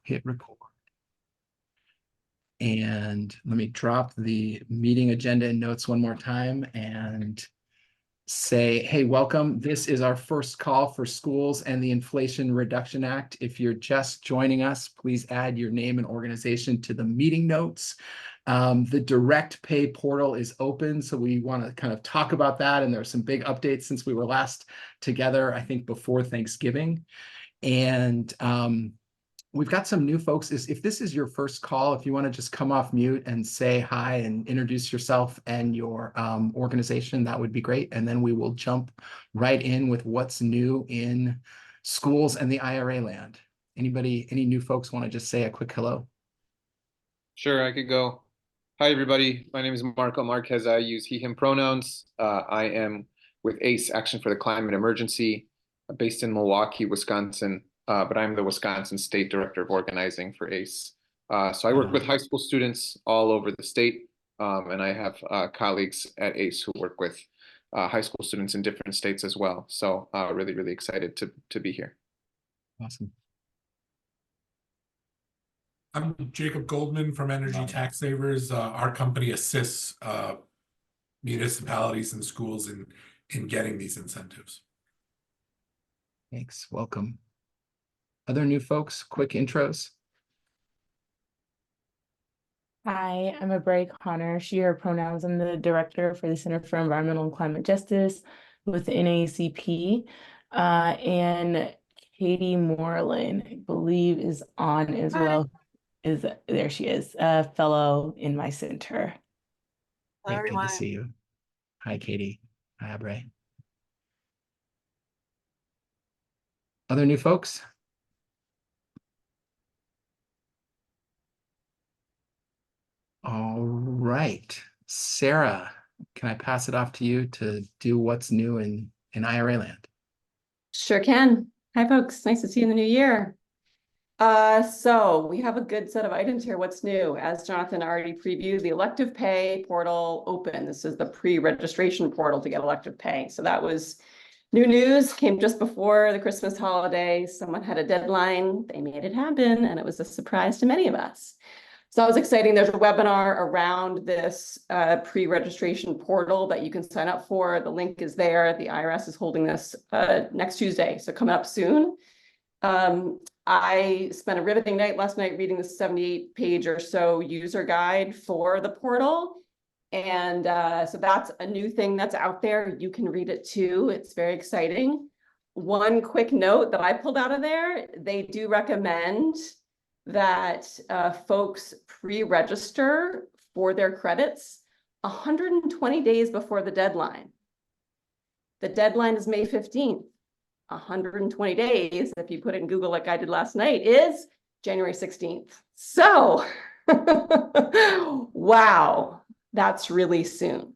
hit record. And let me drop the meeting agenda and notes one more time and say, hey, welcome. This is our first call for schools and the Inflation Reduction Act. If you're just joining us, please add your name and organization to the meeting notes. The direct pay portal is open, so we want to kind of talk about that. And there are some big updates since we were last together, I think before Thanksgiving. And we've got some new folks. If this is your first call, if you want to just come off mute and say hi and introduce yourself and your organization, that would be great. And then we will jump right in with what's new in schools and the IRA land. Any new folks want to just say a quick hello? Sure, I could go. Hi, everybody. My name is Marco Marquez. I use he, him pronouns. I am with ACE, Action for the Climate Emergency, based in Milwaukee, Wisconsin. But I'm the Wisconsin State Director of Organizing for ACE. So I work with high school students all over the state, and I have colleagues at ACE who work with high school students in different states as well. So really, really excited to be here. Awesome. I'm Jacob Goldman from Energy Tax Savers. Our company assists municipalities and schools in getting these incentives. Thanks. Welcome. Other new folks, quick intros. Hi, I'm Abray Connor, she, her pronouns. I'm the director for the Center for Environmental and Climate Justice with NAACP. And Katie Moreland, I believe, is on as well. There she is, a fellow in my center. Hello, good to see you. Hi, Katie. Hi, Abray. Other new folks? All right, Sarah, can I pass it off to you to do what's new in IRA land? Sure can. Hi, folks. Nice to see you in the new year. So we have a good set of items here. What's new? As Jonathan already previewed, the elective pay portal open. This is the pre-registration portal to get elective pay. So that was new news, came just before the Christmas holidays. Someone had a deadline. They made it happen, and it was a surprise to many of us. So that was exciting. There's a webinar around this pre-registration portal that you can sign up for. The link is there. The IRS is holding this next Tuesday, so coming up soon. I spent a riveting night last night reading the 78-page or so user guide for the portal. And so that's a new thing that's out there. You can read it too. It's very exciting. One quick note that I pulled out of there, they do recommend that folks pre-register for their credits 120 days before the deadline. The deadline is May 15th. 120 days, if you put it in Google like I did last night, is January 16th. So, wow, that's really soon.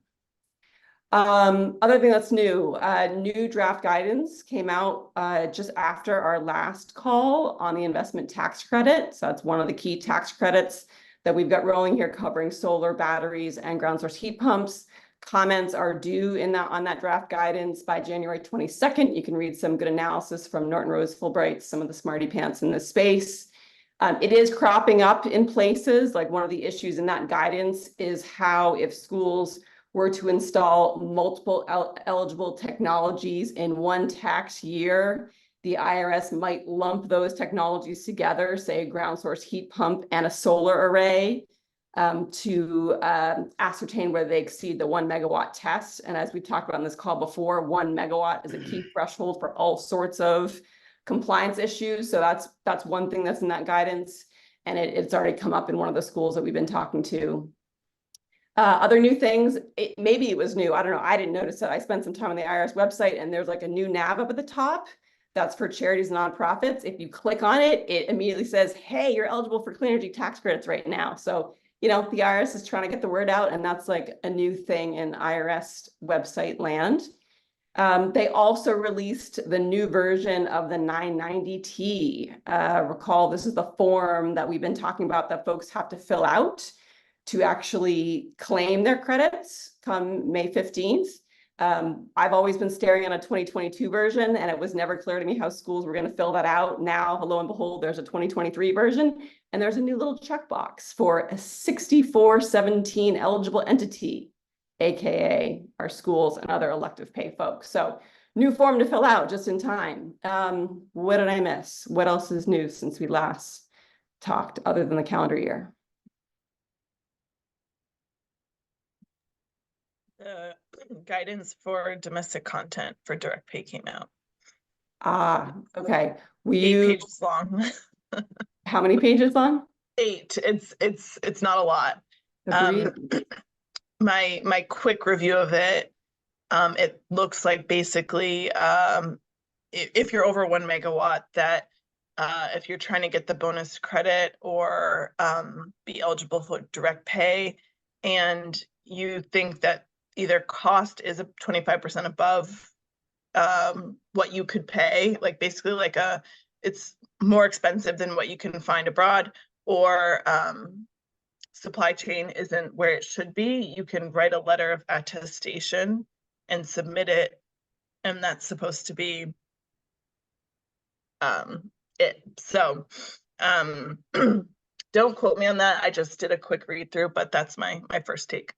Other thing that's new, new draft guidance came out just after our last call on the investment tax credit. So that's one of the key tax credits that we've got rolling here, covering solar, batteries, and ground source heat pumps. Comments are due on that draft guidance by January 22nd. You can read some good analysis from Norton Rose Fulbright, some of the smarty pants in this space. It is cropping up in places. Like, one of the issues in that guidance is how, if schools were to install multiple eligible technologies in one tax year, the IRS might lump those technologies together, say a ground source heat pump and a solar array, to ascertain whether they exceed the 1 megawatt test. And as we talked about on this call before, 1 megawatt is a key threshold for all sorts of compliance issues. So that's one thing that's in that guidance. And it's already come up in one of the schools that we've been talking to. Other new things, maybe it was new, I don't know, I didn't notice it. I spent some time on the IRS website, and there's like a new nav up at the top that's for charities and nonprofits. If you click on it, it immediately says, hey, you're eligible for clean energy tax credits right now. So, you know, the IRS is trying to get the word out, and that's like a new thing in IRS website land. They also released the new version of the 990T. Recall, this is the form that we've been talking about that folks have to fill out to actually claim their credits come May 15th. I've always been staring at a 2022 version, and it was never clear to me how schools were going to fill that out. Now, lo and behold, there's a 2023 version, and there's a new little checkbox for a 6417 eligible entity, aka our schools and other elective pay folks. So new form to fill out just in time. What did I miss? What else is new since we last talked, other than the calendar year? The guidance for domestic content for direct pay came out. Okay. Will 8 you, pages long. how many pages long? 8. It's not a lot. Agreed. My quick review of it, it looks like basically if you're over 1 megawatt, that if you're trying to get the bonus credit or be eligible for direct pay, and you think that either cost is 25% above what you could pay, like basically like it's more expensive than what you can find abroad, or supply chain isn't where it should be, you can write a letter of attestation and submit it, and that's supposed to be it. So don't quote me on that. I just did a quick read through, but that's my first take.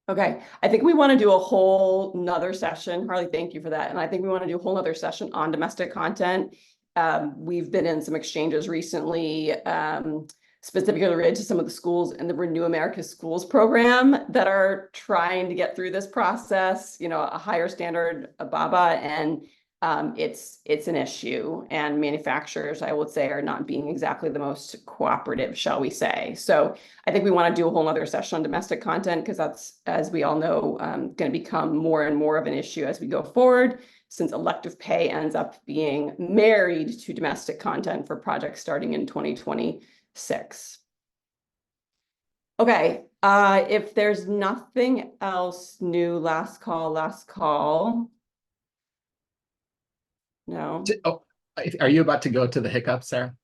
Okay, I think we want to do a whole nother session. Harley, thank you for that. And I think we want to do a whole nother session on domestic content. We've been in some exchanges recently, specifically related to some of the schools in the Renew America Schools program that are trying to get through this process, you know, a higher standard, BABA, and it's an issue, and manufacturers, I would say, are not being exactly the most cooperative, shall we say. So I think we want to do a whole other session on domestic content, because that's, as we all know, going to become more and more of an issue as we go forward, since elective pay ends up being married to domestic content for projects starting in 2026. Okay, if there's nothing else new, last call. No. Oh, are you about to go to the hiccups, Sarah?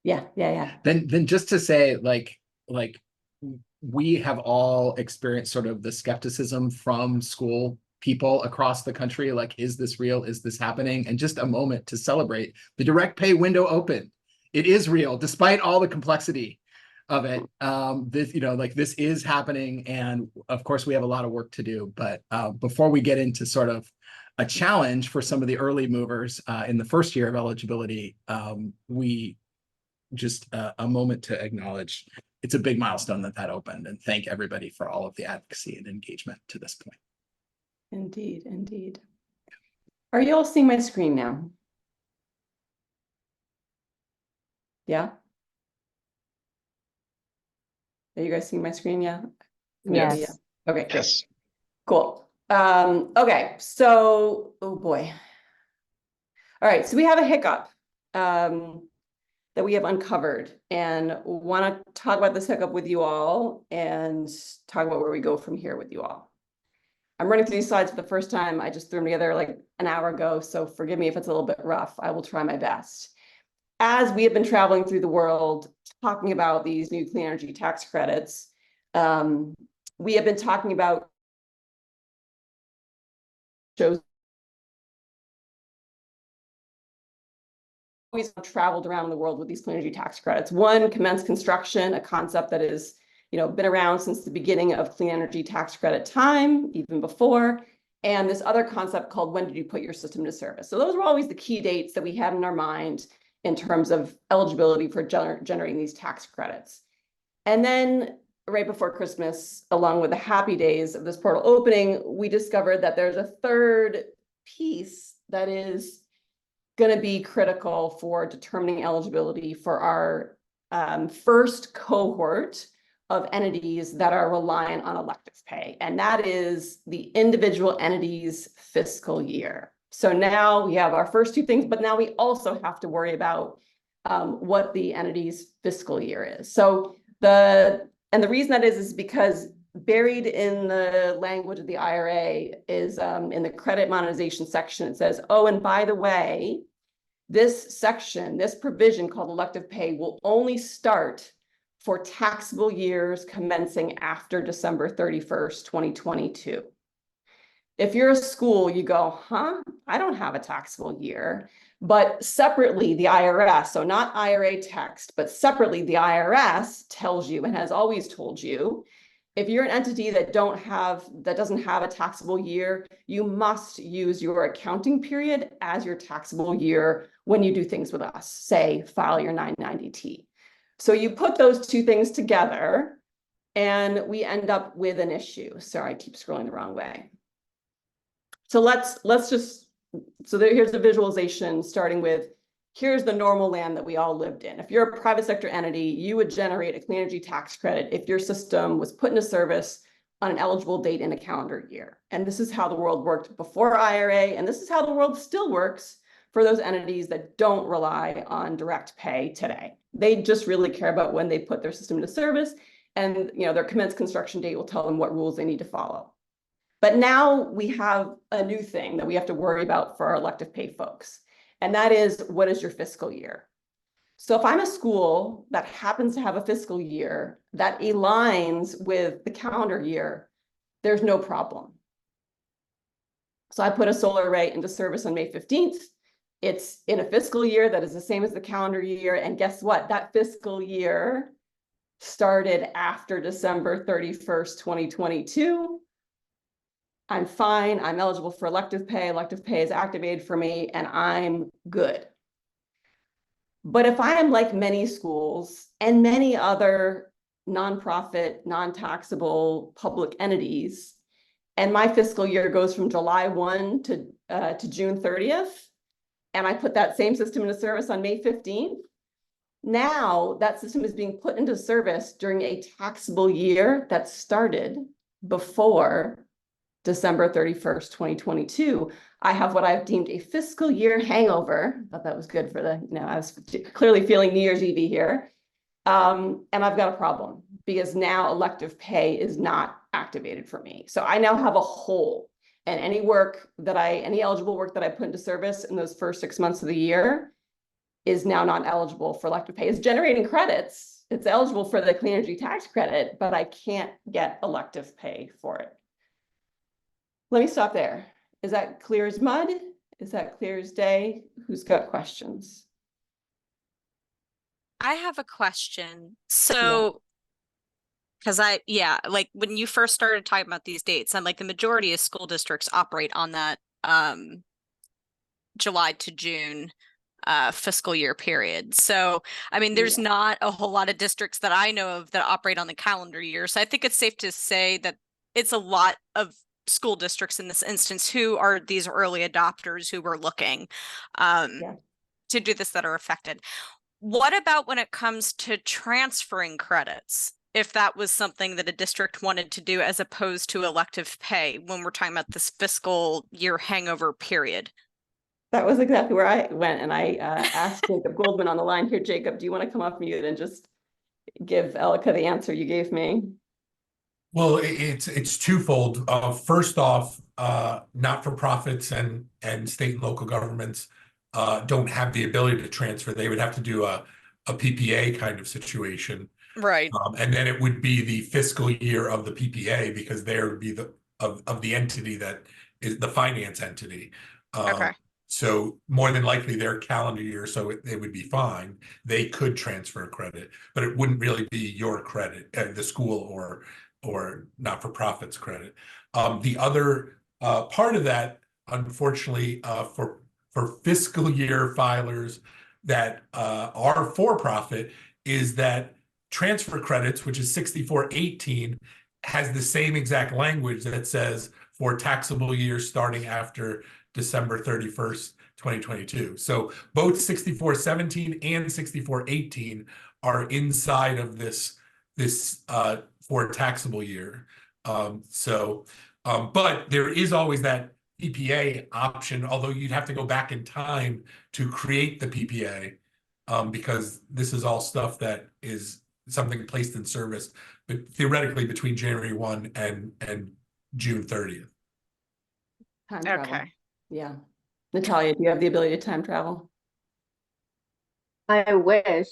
Yeah. Then just to say, like we have all experienced sort of the skepticism from school people across the country, like, is this real? Is this happening? And just a moment to celebrate the direct pay window open. It is real, despite all the complexity of it. This, you know, like, this is happening, and of course we have a lot of work to do. But before we get into sort of a challenge for some of the early movers in the first year of eligibility, we just a moment to acknowledge it's a big milestone that opened, and thank everybody for all of the advocacy and engagement to this point. Indeed. Are you all seeing my screen now? Yeah? Are you guys seeing my screen? Yeah? Yes. Yeah. Okay, yes. Cool. Okay, so, oh boy. All right, so we have a hiccup that we have uncovered, and want to talk about this hiccup with you all and talk about where we go from here with you all. I'm running through these slides for the first time. I just threw them together like an hour ago, so forgive me if it's a little bit rough. I will try my best. As we have been traveling through the world talking about these new clean energy tax credits, we have been talking about shows. Always traveled around the world with these clean energy tax credits. One, commenced construction, a concept that is, you know, been around since the beginning of clean energy tax credit time, even before. And this other concept called, when did you put your system into service? So those were always the key dates that we had in our mind in terms of eligibility for generating these tax credits. And then right before Christmas, along with the happy days of this portal opening, we discovered that there's a third piece that is going to be critical for determining eligibility for our first cohort of entities that are reliant on elective pay, and that is the individual entity's fiscal year. So now we have our first two things, but now we also have to worry about what the entity's fiscal year is. So the reason that is because buried in the language of the IRA is in the credit monetization section, it says, oh, and by the way, this section, this provision called elective pay will only start for taxable years commencing after December 31st, 2022. If you're a school, you go, huh, I don't have a taxable year. But separately, the IRS, so not IRA text, but separately, the IRS tells you and has always told you, if you're an entity that doesn't have a taxable year, you must use your accounting period as your taxable year when you do things with us, say, file your 990T. So you put those two things together and we end up with an issue. Sorry, I keep scrolling the wrong way. So here's a visualization starting with, here's the normal land that we all lived in. If you're a private sector entity, you would generate a clean energy tax credit if your system was put into service on an eligible date in a calendar year. And this is how the world worked before IRA, and this is how the world still works for those entities that don't rely on direct pay today. They just really care about when they put their system into service, and their commenced construction date will tell them what rules they need to follow. But now we have a new thing that we have to worry about for our elective pay folks. And that is, what is your fiscal year? So if I'm a school that happens to have a fiscal year that aligns with the calendar year, there's no problem. So I put a solar array into service on May 15th. It's in a fiscal year that is the same as the calendar year. And guess what? That fiscal year started after December 31st, 2022. I'm fine, I'm eligible for elective pay is activated for me, and I'm good. But if I am like many schools and many other nonprofit, non-taxable public entities, and my fiscal year goes from July 1 to June 30th, and I put that same system into service on May 15th, now that system is being put into service during a taxable year that started before December 31st, 2022, I have what I've deemed a fiscal year hangover. Thought that was good for I was clearly feeling New Year's Eve here. And I've got a problem because now elective pay is not activated for me. So I now have a hole, and any eligible work that I put into service in those first 6 months of the year is now not eligible for elective pay. It's generating credits. It's eligible for the clean energy tax credit, but I can't get elective pay for it. Let me stop there. Is that clear as mud? Is that clear as day? Who's got questions? I have a question. So, because like when you first started talking about these dates, I'm like, the majority of school districts operate on that July to June fiscal year period. So, I mean, there's not a whole lot of districts that I know of that operate on the calendar year. So I think it's safe to say that it's a lot of school districts in this instance who are these early adopters who were looking to do this that are affected. What about when it comes to transferring credits? If that was something that a district wanted to do as opposed to elective pay when we're talking about this fiscal year hangover period? That was exactly where I went, and I asked Jacob Goldman on the line here. Jacob, do you want to come off mute and just give Elika the answer you gave me? Well, it's twofold. First off, not-for-profits and state and local governments don't have the ability to transfer. They would have to do a PPA kind of situation. Right. And then it would be the fiscal year of the PPA, because there would be of the entity that is the finance entity. Okay. So more than likely their calendar year, so it would be fine. They could transfer credit, but it wouldn't really be your credit, the school or not-for-profits credit. The other part of that, unfortunately, for fiscal year filers that are for-profit, is that transfer credits, which is 6418, has the same exact language that says for taxable years starting after December 31st, 2022. So both 6417 and 6418 are inside of this for a taxable year. But there is always that PPA option, although you'd have to go back in time to create the PPA, because this is all stuff that is something placed in service, but theoretically between January 1 and June 30th. Time travel. Okay. Yeah. Natalia, do you have the ability to time travel? I wish.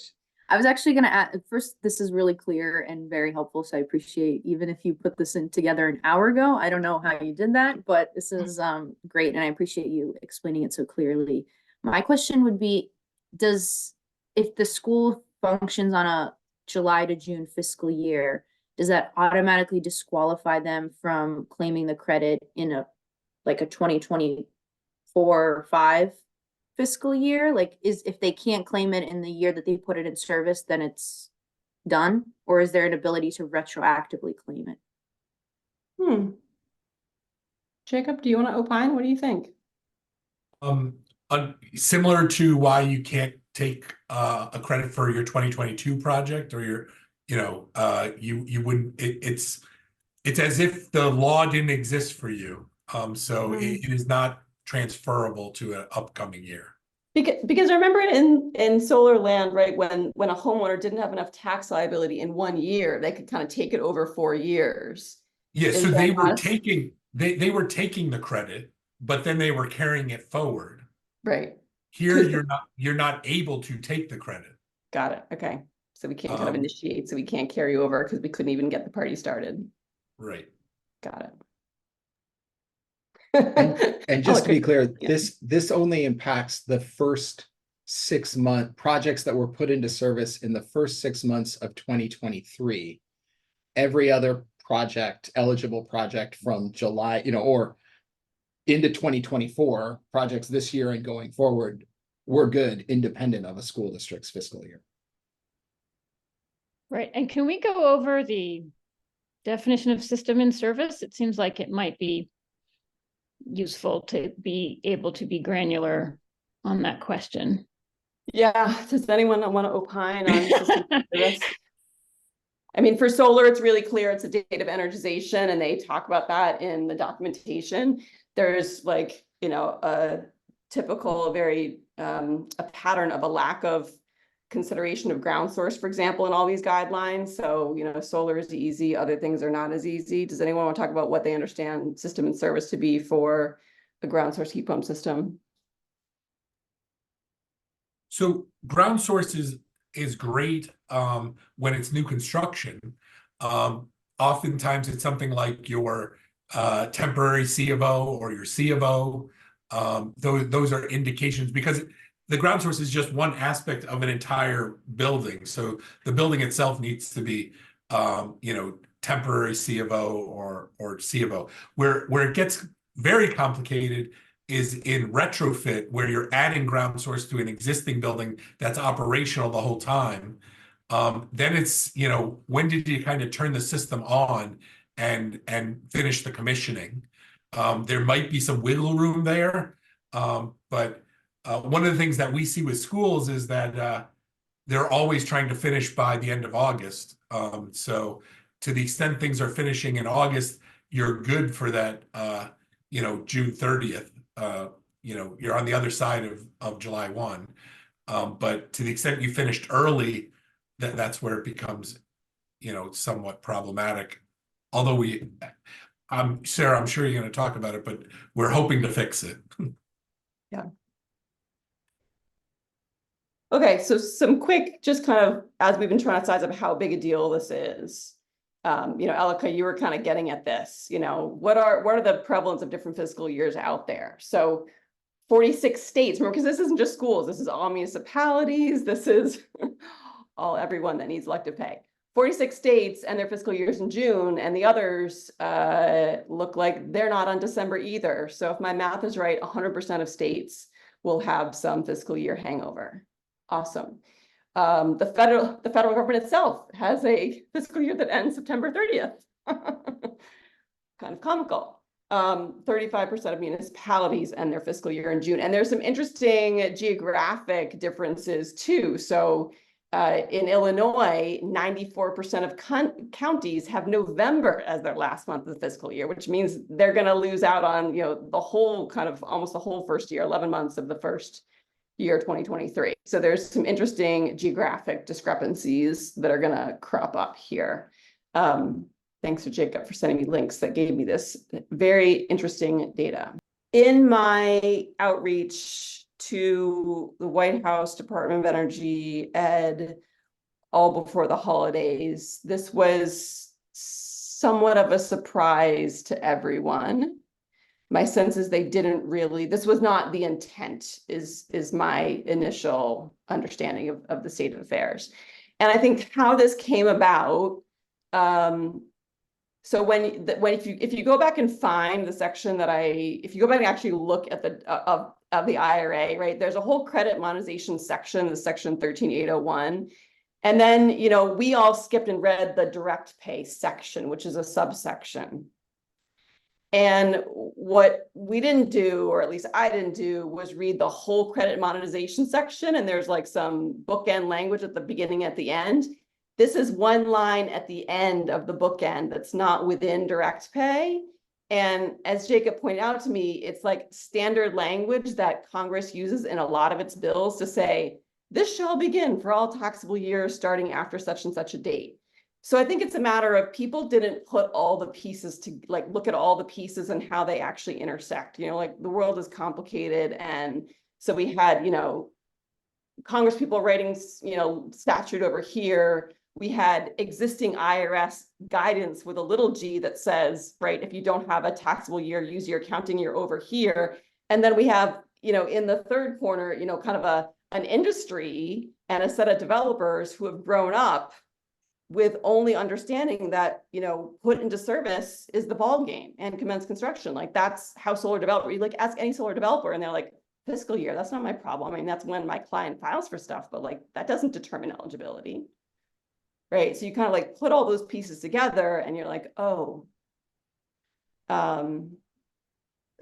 I was actually going to add first, this is really clear and very helpful. So I appreciate, even if you put this in together an hour ago, I don't know how you did that, but this is great. And I appreciate you explaining it so clearly. My question would be, if the school functions on a July to June fiscal year, does that automatically disqualify them from claiming the credit in a 2024 or 5 fiscal year? Like, if they can't claim it in the year that they put it in service, then it's done? Or is there an ability to retroactively claim it? Jacob, do you want to opine? What do you think? Similar to why you can't take a credit for your 2022 project, or your, you wouldn't. It's as if the law didn't exist for you. So it is not transferable to an upcoming year. Because I remember it in solar land, right? When a homeowner didn't have enough tax liability in 1 year, they could kind of take it over 4 years. Yeah, so they were taking the credit, but then they were carrying it forward. Right. Here, you're not able to take the credit. Got it. Okay. So we can't kind of initiate, so we can't carry over because we couldn't even get the party started. Right. Got it. And just to be clear, this only impacts the first 6 month projects that were put into service in the first 6 months of 2023. Every other project, eligible project from July, or into 2024, projects this year and going forward, we're good, independent of a school district's fiscal year. Right. And can we go over the definition of system in service? It seems like it might be useful to be able to be granular on that question. Yeah. Does anyone want to opine on system service? I mean, for solar, it's really clear it's a date of energization, and they talk about that in the documentation. There's a typical, very a pattern of a lack of consideration of ground source, for example, in all these guidelines. So, solar is easy, other things are not as easy. Does anyone want to talk about what they understand system and service to be for a ground source heat pump system? So ground source is great when it's new construction. Oftentimes it's something like your temporary C of O or your C of O. Those are indications, because the ground source is just one aspect of an entire building. So the building itself needs to be, temporary C of O or C of O. Where it gets very complicated is in retrofit, where you're adding ground source to an existing building that's operational the whole time. Then it's, when did you kind of turn the system on and finish the commissioning? There might be some wiggle room there, but one of the things that we see with schools is that they're always trying to finish by the end of August. So to the extent things are finishing in August, you're good for that, June 30th. You're on the other side of July 1. But to the extent you finished early, that's where it becomes, somewhat problematic. Although Sarah, I'm sure you're going to talk about it, but we're hoping to fix it. Yeah. Okay, so some quick, just kind of, as we've been trying to size up how big a deal this is. Elika, you were kind of getting at this, what are the prevalence of different fiscal years out there? So 46 states, remember, because this isn't just schools, this is all municipalities, this is everyone that needs elective pay. 46 states and their fiscal years in June, and the others look like they're not on December either. So if my math is right, 100% of states will have some fiscal year hangover. Awesome. The federal government itself has a fiscal year that ends September 30th. Kind of comical. 35% of municipalities end their fiscal year in June. And there's some interesting geographic differences too. So in Illinois, 94% of counties have November as their last month of the fiscal year, which means they're going to lose out on, the whole kind of almost the whole first year, 11 months of the first year 2023. So there's some interesting geographic discrepancies that are going to crop up here. Thanks to Jacob for sending me links that gave me this very interesting data. In my outreach to the White House Department of Energy, Ed, all before the holidays. This was somewhat of a surprise to everyone. My sense is they didn't really, this was not the intent, is my initial understanding of the state of affairs. And I think how this came about, so if you go back and find the section that if you go back and actually look at the of the IRA, right, there's a whole credit monetization section, the section 13801. And then, you know, we all skipped and read the direct pay section, which is a subsection. And what we didn't do, or at least I didn't do, was read the whole credit monetization section. And there's like some bookend language at the beginning, at the end. This is one line at the end of the bookend that's not within direct pay. And as Jacob pointed out to me, it's like standard language that Congress uses in a lot of its bills to say, this shall begin for all taxable years starting after such and such a date. So I think it's a matter of people didn't put all the pieces to like look at all the pieces and how they actually intersect. You know, like the world is complicated. And so we had, you know, Congress people writing, you know, statute over here. We had existing IRS guidance with a little g that says, right, if you don't have a taxable year, use your accounting year over here. And then we have, you know, in the third corner, you know, kind of an industry and a set of developers who have grown up with only understanding that, you know, put into service is the ball game and commence construction. Like that's how solar developer, you like ask any solar developer and they're like, fiscal year, that's not my problem. I mean, that's when my client files for stuff, but like that doesn't determine eligibility. Right. So you kind of like put all those pieces together and you're like, oh.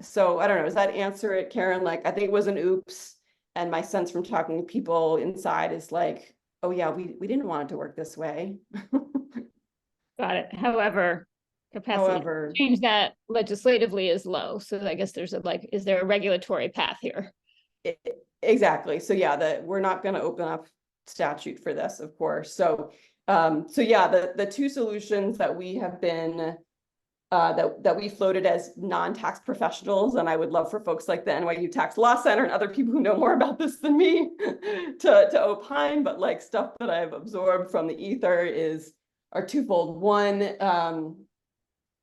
So I don't know, does that answer it, Karen? Like, I think it was an oops. And my sense from talking to people inside is like, oh yeah, we didn't want it to work this way. Got it. However, capacity to change that legislatively is low. So I guess there's is there a regulatory path here? Exactly. So yeah, we're not going to open up statute for this, of course. So yeah, the two solutions that we have been that we floated as non-tax professionals, and I would love for folks like the NYU Tax Law Center and other people who know more about this than me to opine, but like stuff that I've absorbed from the ether are twofold. One,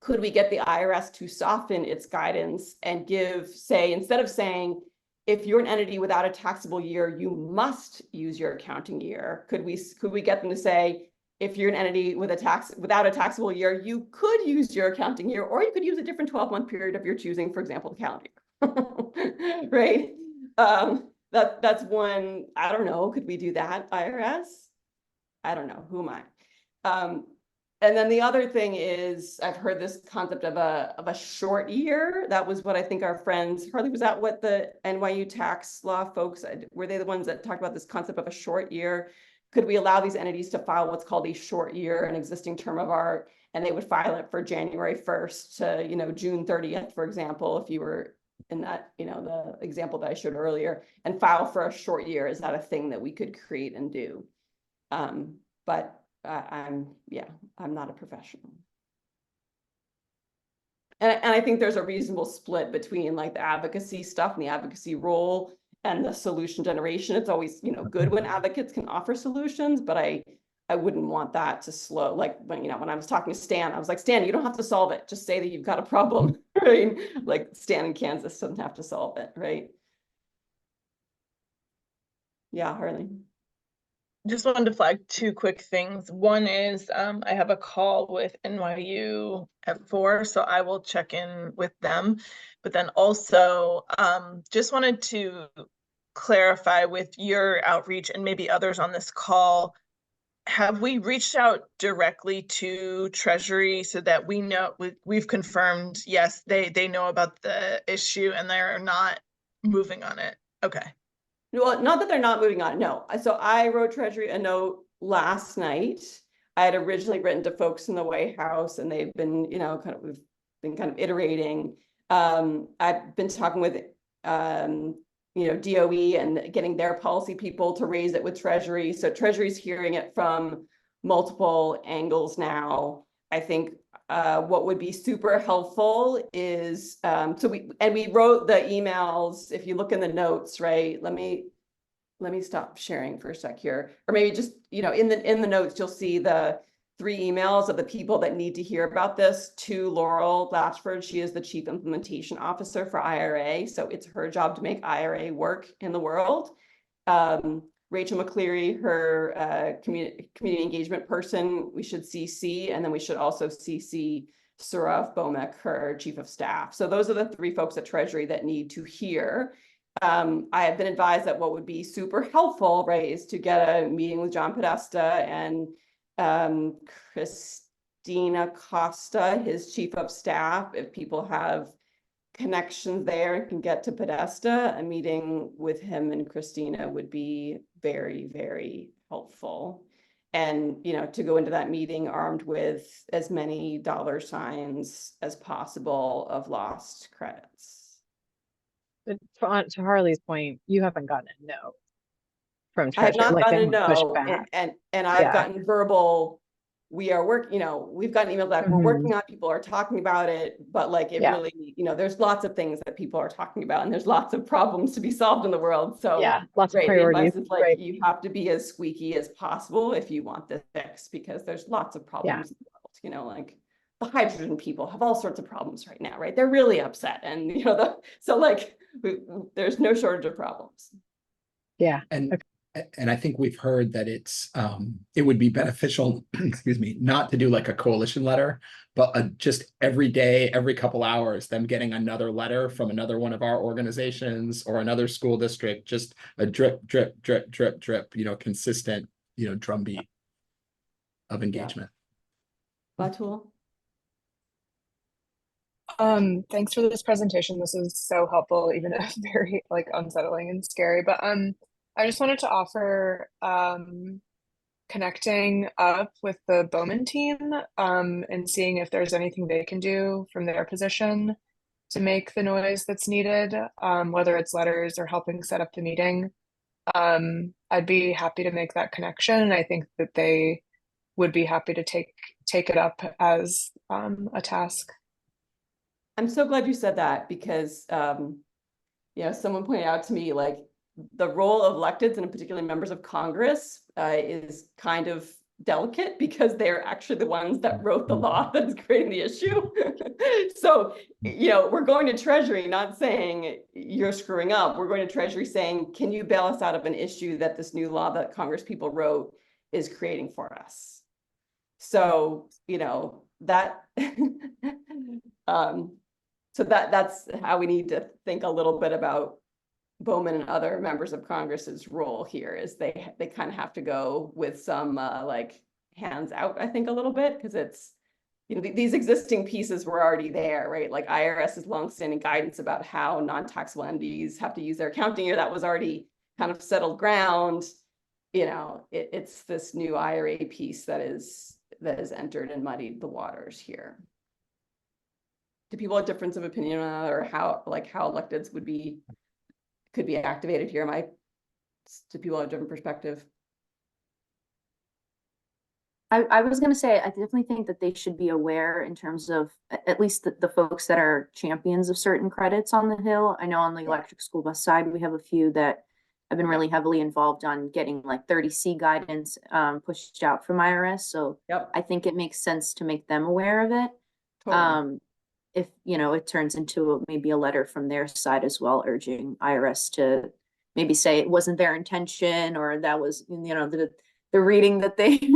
could we get the IRS to soften its guidance and say, instead of saying, if you're an entity without a taxable year, you must use your accounting year, could we get them to say, if you're an entity without a taxable year, you could use your accounting year, or you could use a different 12-month period of your choosing, for example, the calendar year, right? That's one, I don't know, could we do that, IRS? I don't know, who am I? And then the other thing is, I've heard this concept of a short year. That was what I think our friends, Harley, was that what the NYU tax law folks, were they the ones that talked about this concept of a short year? Could we allow these entities to file what's called a short year, an existing term of art, and they would file it for January 1st to, you know, June 30th, for example, if you were in that, you know, the example that I showed earlier, and file for a short year? Is that a thing that we could create and do? But I'm not a professional. And I think there's a reasonable split between like the advocacy stuff and the advocacy role and the solution generation. It's always, you know, good when advocates can offer solutions, but I wouldn't want that to slow. Like when, you know, when I was talking to Stan, I was like, Stan, you don't have to solve it. Just say that you've got a problem, right? Like Stan in Kansas doesn't have to solve it, right? Yeah, Harley. Just wanted to flag two quick things. One is I have a call with NYU at 4, so I will check in with them. But then also just wanted to clarify with your outreach and maybe others on this call, have we reached out directly to Treasury so that we know, we've confirmed, yes, they know about the issue and they're not moving on it? Okay. Well, not that they're not moving on, no. So I wrote Treasury a note last night. I had originally written to folks in the White House, and they've been, you know, we've been kind of iterating. I've been talking with, you know, DOE and getting their policy people to raise it with Treasury. So Treasury's hearing it from multiple angles now. I think what would be super helpful is, we wrote the emails, if you look in the notes, right? Let me let me stop sharing for a sec here, or maybe just, you know, in the notes, you'll see the 3 emails of the people that need to hear about this to Laurel Blatchford. She is the Chief Implementation Officer for IRA. So it's her job to make IRA work in the world. Rachel McCleary, her community engagement person, we should CC, and then we should also CC Surav Bomek, her Chief of Staff. So those are the 3 folks at Treasury that need to hear. I have been advised that what would be super helpful, right, is to get a meeting with John Podesta and Christina Costa, his Chief of Staff. If people have connections there and can get to Podesta, a meeting with him and Christina would be very, very helpful. And, you know, to go into that meeting armed with as many dollar signs as possible of lost credits. But to Harley's point, you haven't gotten a no from I have Treasury, not like they gotten a haven't pushed no, back. and I've Yeah. gotten verbal, we are working, you know, we've gotten emails back, we're working on, people are talking about it, but like it Yeah. really, you know, there's lots of things that people are talking about and there's lots of problems to be solved in the world. So Yeah, lots of right, the priorities. advice is like, Right. you have to be as squeaky as possible if you want this fixed, because there's lots of problems in the world, you know, like the hydrogen people have all sorts of problems right now, right? They're really upset, and you know, so like there's no shortage of problems. Yeah. And I think we've heard that it would be beneficial, excuse me, not to do like a coalition letter, but just every day, every couple hours, them getting another letter from another one of our organizations or another school district, just a drip, drip, drip, drip, drip, you know, consistent, you know, drumbeat of engagement. Batul? Thanks for this presentation. This is so helpful, even if very like unsettling and scary. But I just wanted to offer connecting up with the Bowman team and seeing if there's anything they can do from their position to make the noise that's needed, whether it's letters or helping set up the meeting. I'd be happy to make that connection, and I think that they would be happy to take it up as a task. I'm so glad you said that, because you know, someone pointed out to me like the role of electeds and particularly members of Congress is kind of delicate, because they're actually the ones that wrote the law that is creating the issue. So, you know, we're going to Treasury not saying you're screwing up. We're going to Treasury saying, can you bail us out of an issue that this new law that Congress people wrote is creating for us? So, you know, that so that's how we need to think a little bit about Bowman and other members of Congress's role here, is they kind of have to go with some like hands out, I think, a little bit, because it's, you know, these existing pieces were already there, right? Like IRS's longstanding guidance about how non-taxable entities have to use their accounting year, that was already kind of settled ground. You know, it's this new IRA piece that has entered and muddied the waters here. Do people have difference of opinion on that, or how electeds could be activated here? Do people have a different perspective? I was going to say, I definitely think that they should be aware in terms of at least the folks that are champions of certain credits on the Hill. I know on the electric school bus side, we have a few that have been really heavily involved on getting like 30C guidance pushed out from IRS. So I think it makes sense to make them aware of it. Totally. If, you know, it turns into maybe a letter from their side as well, urging IRS to maybe say it wasn't their intention, or that was, you know, the reading that they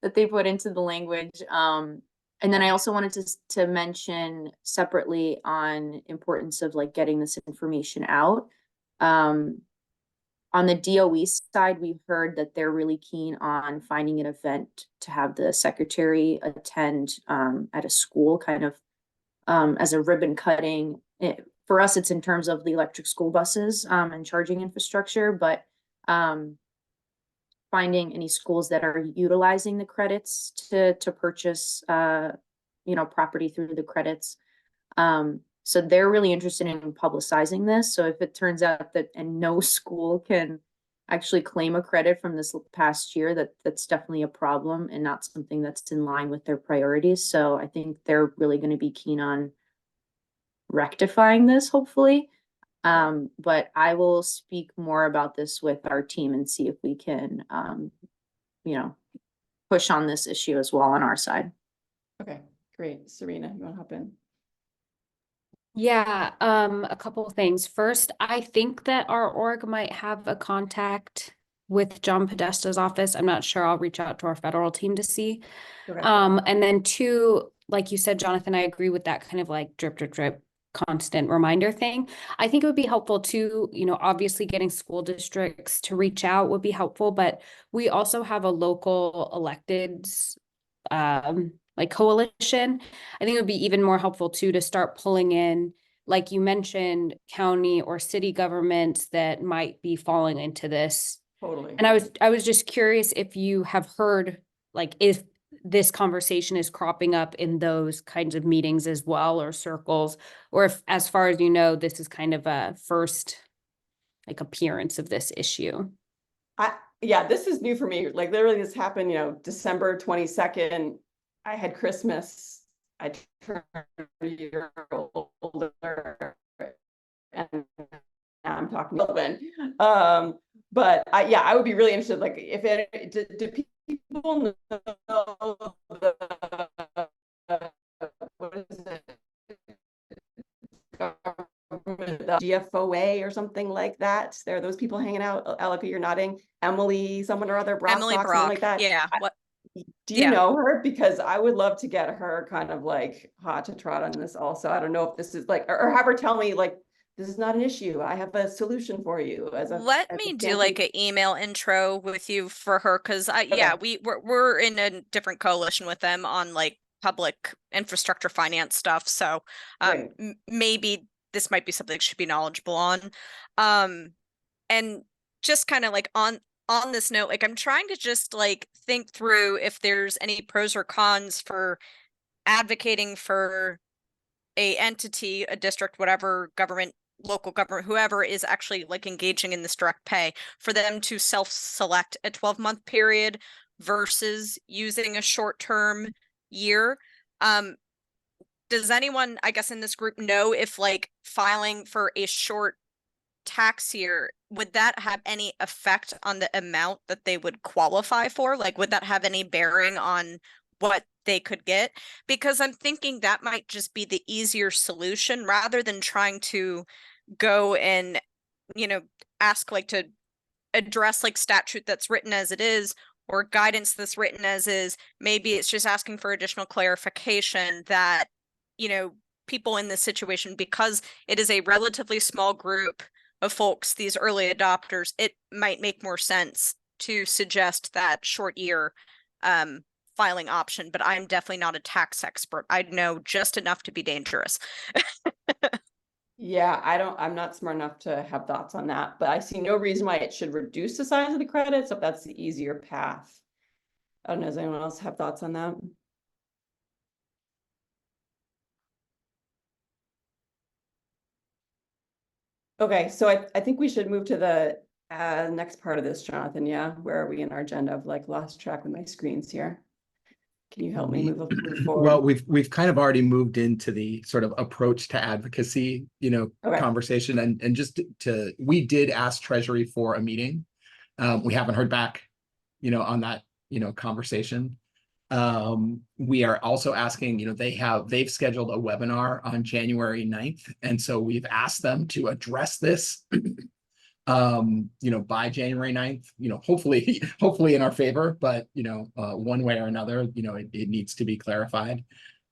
that they put into the language. And then I also wanted to mention separately on importance of like getting this information out. On the DOE side, we've heard that they're really keen on finding an event to have the secretary attend at a school, kind of as a ribbon cutting. For us, it's in terms of the electric school buses and charging infrastructure, but finding any schools that are utilizing the credits to purchase, you know, property through the credits. So they're really interested in publicizing this. So if it turns out that no school can actually claim a credit from this past year, that's definitely a problem and not something that's in line with their priorities. So I think they're really going to be keen on rectifying this, hopefully. But I will speak more about this with our team and see if we can, you know, push on this issue as well on our side. Okay, great. Serena, you want to hop in? Yeah, a couple of things. First, I think that our org might have a contact with John Podesta's office. I'm not sure. I'll reach out to our federal team to see. Okay. And then two, like you said, Jonathan, I agree with that kind of like drip, drip, drip, constant reminder thing. I think it would be helpful too, you know, obviously getting school districts to reach out would be helpful, but we also have a local electeds like coalition. I think it would be even more helpful too to start pulling in, like you mentioned, county or city governments that might be falling into this. Totally. And I was just curious if you have heard, like, if this conversation is cropping up in those kinds of meetings as well, or circles, or if, as far as you know, this is kind of a first like appearance of this issue. Yeah, this is new for me. Like literally this happened, you know, December 22nd. I had Christmas. I turned a year older, and now I'm talking relevant. But yeah, I would be really interested. Like, if it do people know what is it? The GFOA or something like that. There are those people hanging out. Alika, you're nodding. Emily, someone or other, Brock, Emily something Brock, like that. yeah. What? Do you Yeah. know her? Because I would love to get her kind of like hot to trot on this also. I don't know if this is like, or have her tell me like, this is not an issue. I have a solution for you Let me do like an email intro with you for her, because yeah, we're in a different coalition with them on like public infrastructure finance stuff. So maybe this might be something she should be knowledgeable on. And just kind of like on this note, like I'm trying to just like think through if there's any pros or cons for advocating for a entity, a district, whatever government, local government, whoever is actually like engaging in this direct pay, for them to self-select a 12-month period versus using a short-term year. Does anyone, I guess, in this group know if like filing for a short tax year, would that have any effect on the amount that they would qualify for? Like, would that have any bearing on what they could get? Because I'm thinking that might just be the easier solution rather than trying to go and, you know, ask like to address like statute that's written as it is or guidance that's written as is. Maybe it's just asking for additional clarification that, you know, people in this situation, because it is a relatively small group of folks, these early adopters, it might make more sense to suggest that short year filing option, but I'm definitely not a tax expert. I know just enough to be dangerous. Yeah, I'm not smart enough to have thoughts on that, but I see no reason why it should reduce the size of the credits if that's the easier path. I don't know, does anyone else have thoughts on that? Okay, so I think we should move to the next part of this, Jonathan. Yeah, where are we in our agenda? I've like lost track with my screens here. Can you help me move forward? Well, we've kind of already moved into the sort of approach to advocacy, you know, conversation, and just we did ask Treasury for a meeting. We haven't heard back, you know, on that, you know, conversation. We are also asking, you know, they've scheduled a webinar on January 9th. And so we've asked them to address this, you know, by January 9th, you know, hopefully in our favor, but, you know, one way or another, you know, it needs to be clarified.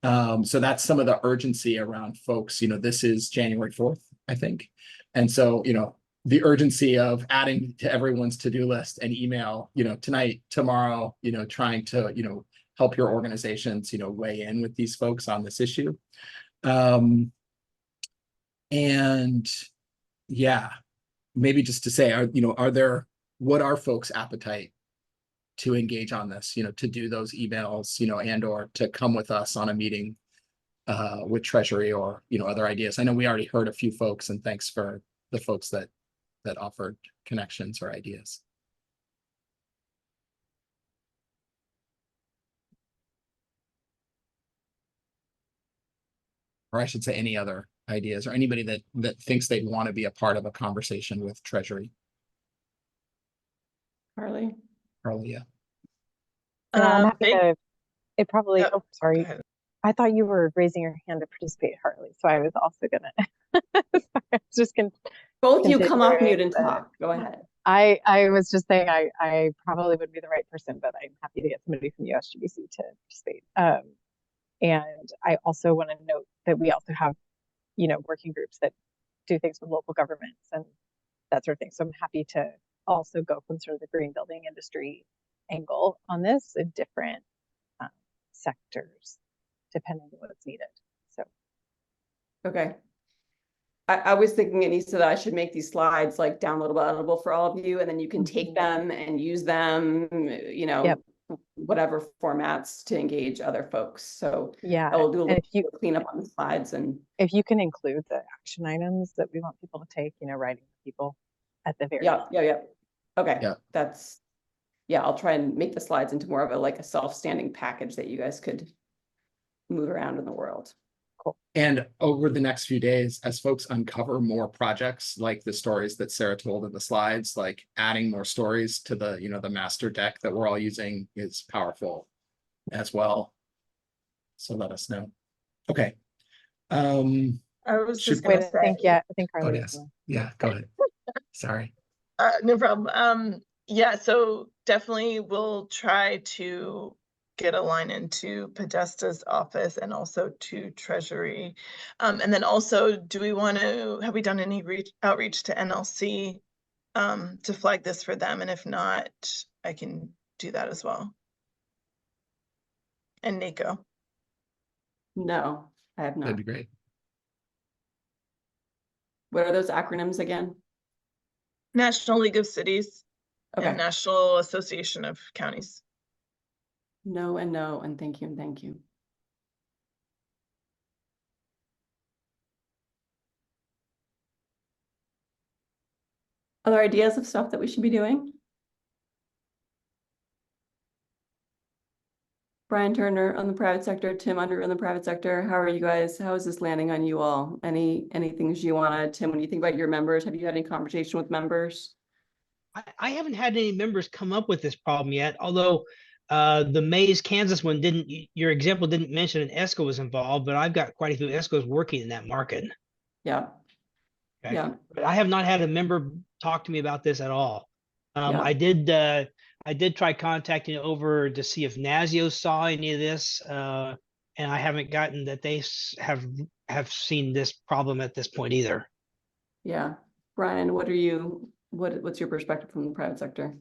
So that's some of the urgency around folks, you know, this is January 4th, I think. And so, you know, the urgency of adding to everyone's to-do list and email, you know, tonight, tomorrow, you know, trying to, you know, help your organizations, you know, weigh in with these folks on this issue. And yeah, maybe just to say, what are folks' appetite to engage on this, you know, to do those emails, you know, and or to come with us on a meeting with Treasury or, you know, other ideas. I know we already heard a few folks, and thanks for the folks that offered connections or ideas. Or I should say any other ideas, or anybody that thinks they want to be a part of a conversation with Treasury? Harley? Carly, yeah. Yeah, I'm happy to. It probably. Yep. Oh, sorry. I thought you were raising your hand to participate, Harley. So I was also gonna. Sorry, I was just gonna. Both you come off mute continuing, and but talk. Go ahead. I was just saying I probably would be the right person, but I'm happy to get somebody from USGBC to participate. And I also want to note that we also have, working groups that do things with local governments and that sort of thing. So I'm happy to also go from sort of the green building industry angle on this in different sectors, depending on what's needed. So. Okay. I was thinking, Anissa, that I should make these slides like downloadable, editable for all of you, and then you can take them and use them, Yep. whatever formats to engage other folks. So Yeah, I will do a and little cleanup on the slides, and if you can include the action items that we want people to take, writing to people at the very end. yeah. Okay, Yeah. I'll try and make the slides into more of a self-standing package that you guys could move around in the world. Cool. And over the next few days, as folks uncover more projects like the stories that Sarah told in the slides, like adding more stories to the, the master deck that we're all using is powerful as well. So let us know. Okay. I was just Wait, gonna say. I think Oh, Harley. yes. Yeah, go ahead. Sorry. No problem. Yeah, so definitely we'll try to get a line into Podesta's office and also to Treasury. And then also, have we done any outreach to NLC to flag this for them? And if not, I can do that as well. And NACO. No, I have not. That'd be great. What are those acronyms again? National League of Cities Okay. and National Association of Counties. No, and thank you, and thank you. Other ideas of stuff that we should be doing? Brian Turner on the private sector, Tim Under on the private sector. How are you guys? How is this landing on you all? Any things you want to, Tim, when you think about your members, have you had any conversation with members? I haven't had any members come up with this problem yet, although the Mays, Kansas one your example didn't mention an ESCO was involved, but I've got quite a few ESCOs working in that market. Yeah. Okay. Yeah. But I have not had a member talk to me about this at all. Yeah. I did try contacting over to see if NASIO saw any of this, and I haven't gotten that they have seen this problem at this point either. Yeah. Brian, what's your perspective from the private sector?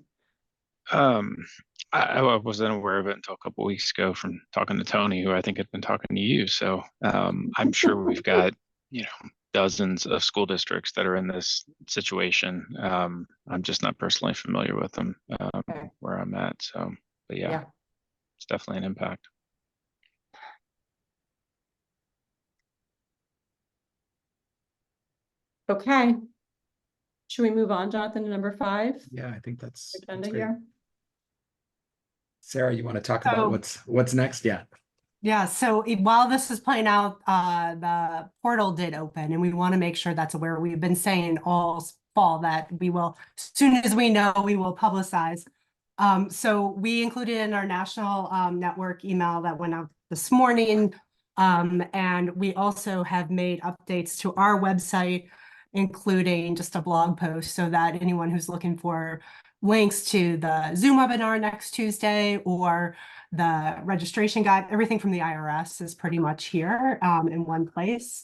I wasn't aware of it until a couple of weeks ago from talking to Tony, who I think had been talking to you. So I'm sure we've got, dozens of school districts that are in this situation. I'm just not personally familiar with them where I'm at. So, but yeah, it's definitely an impact. Okay. Should we move on, Jonathan, to number 5? Yeah, I think that's agenda great. here. Sarah, you want to talk about what's next? Yeah. Yeah, so while this is playing out, the portal did open, and we want to make sure that's aware. We've been saying all fall that we will, as soon as we know, we will publicize. So we included in our national network email that went out this morning, and we also have made updates to our website, including just a blog post, so that anyone who's looking for links to the Zoom webinar next Tuesday or the registration guide, everything from the IRS is pretty much here in one place.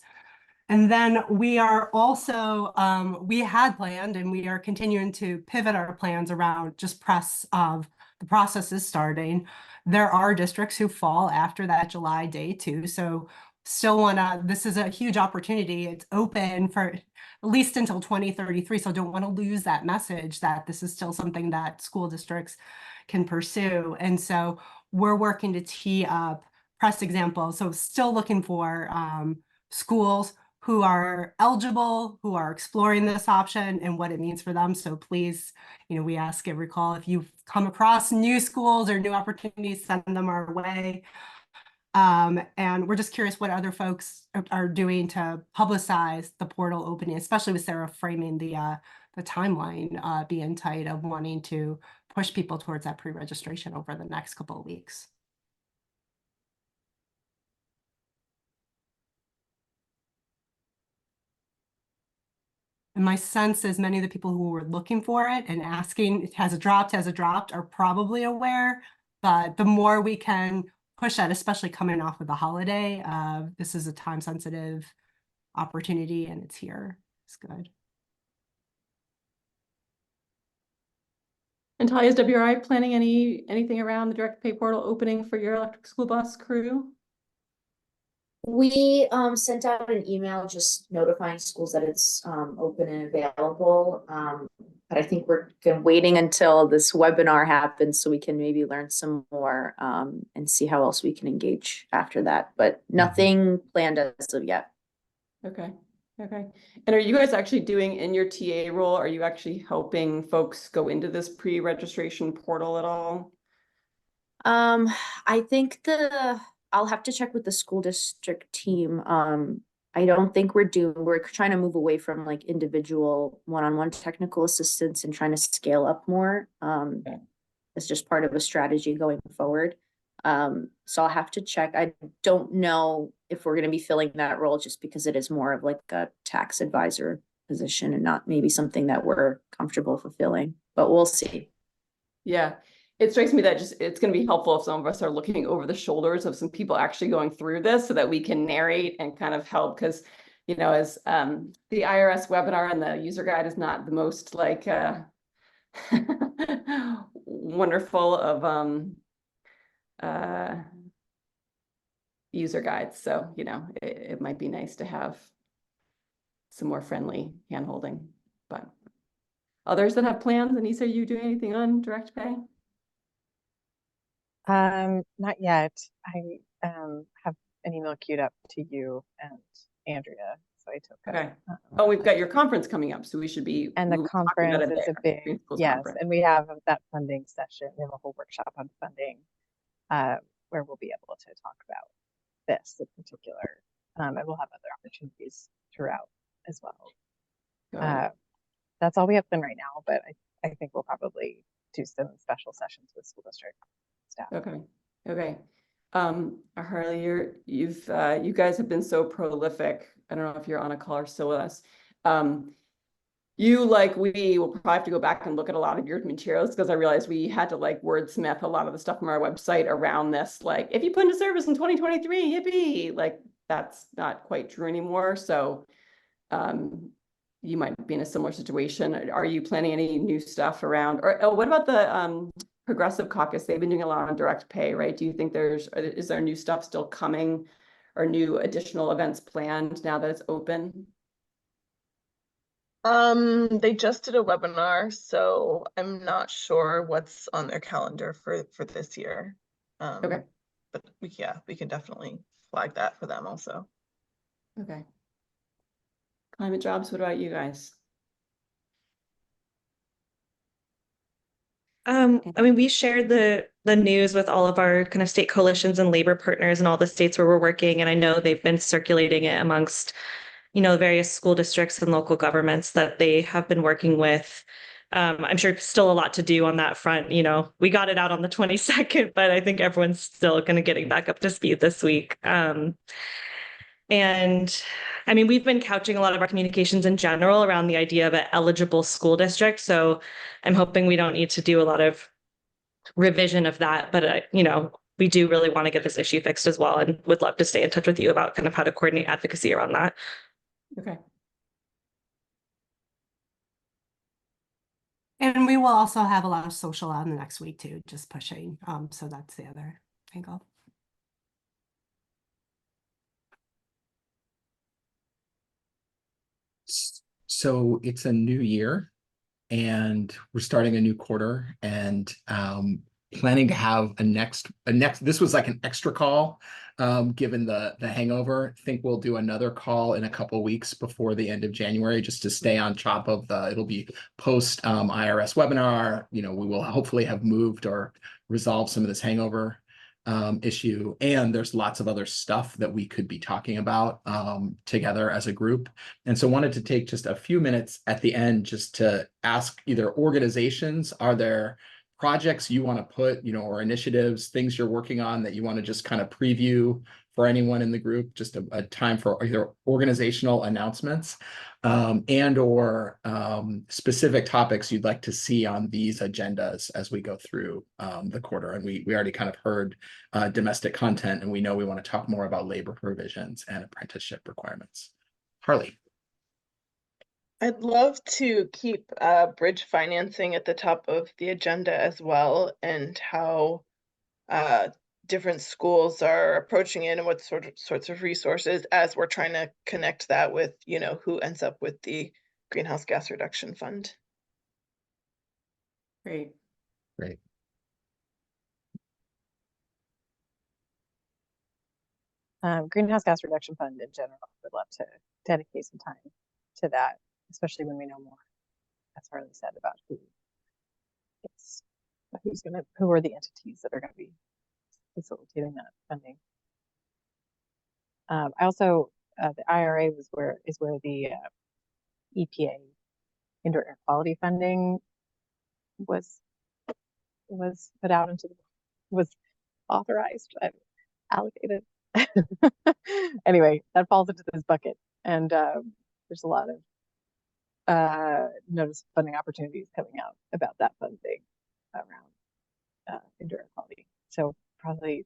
And then we are also, we had planned, and we are continuing to pivot our plans around just press of the process is starting. There are districts who fall after that July date too. So still this is a huge opportunity. It's open for at least until 2033. So don't want to lose that message that this is still something that school districts can pursue. And so we're working to tee up press examples. So still looking for schools who are eligible, who are exploring this option and what it means for them. So please, we ask every call, if you've come across new schools or new opportunities, send them our way. And we're just curious what other folks are doing to publicize the portal opening, especially with Sarah framing the timeline being tight of wanting to push people towards that pre-registration over the next couple of weeks. And my sense is many of the people who were looking for it and asking, has it dropped, are probably aware. But the more we can push that, especially coming off of the holiday, this is a time-sensitive opportunity and it's here. It's good. And Talia, is WRI planning anything around the direct pay portal opening for your electric school bus crew? We sent out an email just notifying schools that it's open and available. But I think we're waiting until this webinar happens so we can maybe learn some more and see how else we can engage after that. But nothing planned as of yet. Okay. Okay. And are you guys actually doing in your TA role? Are you actually helping folks go into this pre-registration portal at all? I think I'll have to check with the school district team. I don't think we're trying to move away from like individual one-on-one technical assistance and trying to scale up more. Okay. It's just part of a strategy going forward. So I'll have to check. I don't know if we're going to be filling that role just because it is more of like a tax advisor position and not maybe something that we're comfortable fulfilling, but we'll see. Yeah. It strikes me that it's going to be helpful if some of us are looking over the shoulders of some people actually going through this so that we can narrate and kind of help. Because, you know, as the IRS webinar and the user guide is not the most like wonderful of user guides. So, you know, it might be nice to have some more friendly hand-holding. But others that have plans, Anissa, are you doing anything on direct pay? Not yet. I have an email queued up to you and Andrea, so I took okay. Oh, we've got your conference coming up, so we should be. And the conference is a big yes, conference. and we have that funding session. We have a whole workshop on funding, where we'll be able to talk about this in particular, and we'll have other opportunities throughout as well. That's all we have done right now, but I think we'll probably do some special sessions with school district staff. Okay. Okay. Harley, you guys have been so prolific. I don't know if you're on a call or still with us. You, like we, will probably have to go back and look at a lot of your materials because I realized we had to like wordsmith a lot of the stuff from our website around this. Like, if you put into service in 2023, yippee! Like, that's not quite true anymore. So, you might be in a similar situation. Are you planning any new stuff around? Or what about the Progressive Caucus? They've been doing a lot on direct pay, right? Do you think is there new stuff still coming or new additional events planned now that it's open? They just did a webinar, so I'm not sure what's on their calendar for this year. Okay. But yeah, we can definitely flag that for them also. Okay. Climate jobs, what about you guys? I mean, we shared the news with all of our kind of state coalitions and labor partners in all the states where we're working, and I know they've been circulating it amongst, you know, various school districts and local governments that they have been working with. I'm sure still a lot to do on that front. You know, we got it out on the 22nd, but I think everyone's still kind of getting back up to speed this week. And I mean, we've been couching a lot of our communications in general around the idea of an eligible school district. So I'm hoping we don't need to do a lot of revision of that. But, you know, we do really want to get this issue fixed as well, and would love to stay in touch with you about kind of how to coordinate advocacy around that. Okay. And we will also have a lot of social out in the next week too, just pushing. So that's the other angle. So it's a new year and we're starting a new quarter and planning to have a next, this was like an extra call given the hangover. I think we'll do another call in a couple of weeks before the end of January just to stay on top of it'll be post IRS webinar. You know, we will hopefully have moved or resolved some of this hangover issue, and there's lots of other stuff that we could be talking about together as a group. And so wanted to take just a few minutes at the end just to ask either organizations, are there projects you want to put, or initiatives, things you're working on that you want to just kind of preview for anyone in the group, just a time for either organizational announcements and or specific topics you'd like to see on these agendas as we go through the quarter. And we already kind of heard domestic content, and we know we want to talk more about labor provisions and apprenticeship requirements. Harley. I'd love to keep bridge financing at the top of the agenda as well, and how different schools are approaching it and what sorts of resources, as we're trying to connect that with, who ends up with the greenhouse gas reduction fund. Great. Great. Greenhouse gas reduction fund in general, would love to dedicate some time to that, especially when we know more, as Harley said, about who are the entities that are going to be facilitating that funding. I also, the IRA is where the EPA indoor air quality funding was put out was authorized, allocated. Anyway, that falls into this bucket, and there's a lot of notice of funding opportunities coming out about that funding around indoor air quality. So probably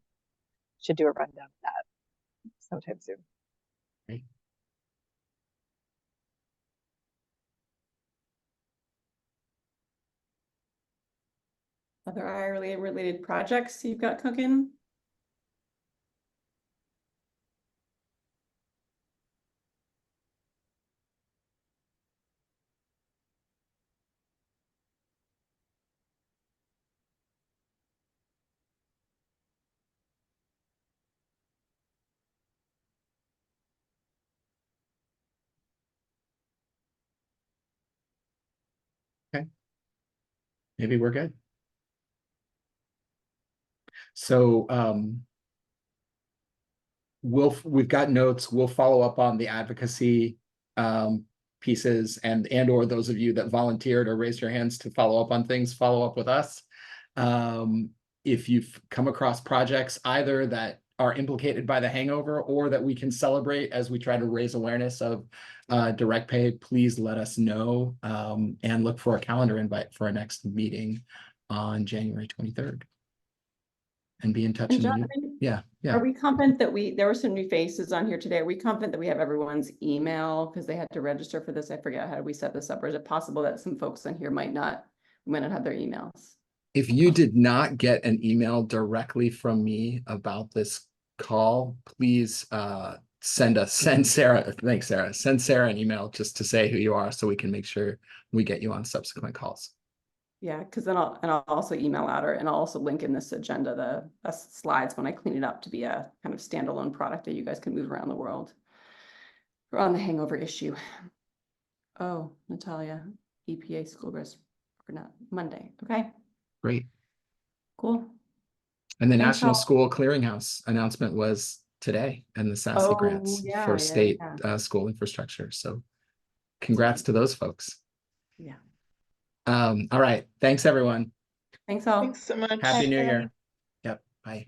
should do a rundown of that sometime soon. Great. Other IRA related projects you've got cooking? Okay. Maybe we're good. So we've got notes. We'll follow up on the advocacy pieces, and or those of you that volunteered or raised your hands to follow up on things, follow up with us. If you've come across projects either that are implicated by the hangover or that we can celebrate as we try to raise awareness of direct pay, please let us know and look for a calendar invite for our next meeting on January 23rd. And be in touch. And Jonathan, yeah. Are we confident that there were some new faces on here today? Are we confident that we have everyone's email because they had to register for this? I forget, how did we set this up? Or is it possible that some folks on here might not have their emails? If you did not get an email directly from me about this call, please send Sarah, thanks Sarah, send Sarah an email just to say who you are so we can make sure we get you on subsequent calls. Yeah, because then I'll also email out her, and I'll also link in this agenda the slides when I clean it up to be a kind of standalone product that you guys can move around the world. We're on the hangover issue. Oh, Natalia, EPA school bus or not Monday. Okay. Great. Cool. And the Thanks, National all. School Clearinghouse announcement was today, and the SASE grants for state school infrastructure. So congrats to those folks. Yeah. All right. Thanks, everyone. Thanks all. Thanks so much. Happy New Year. Yep. Bye.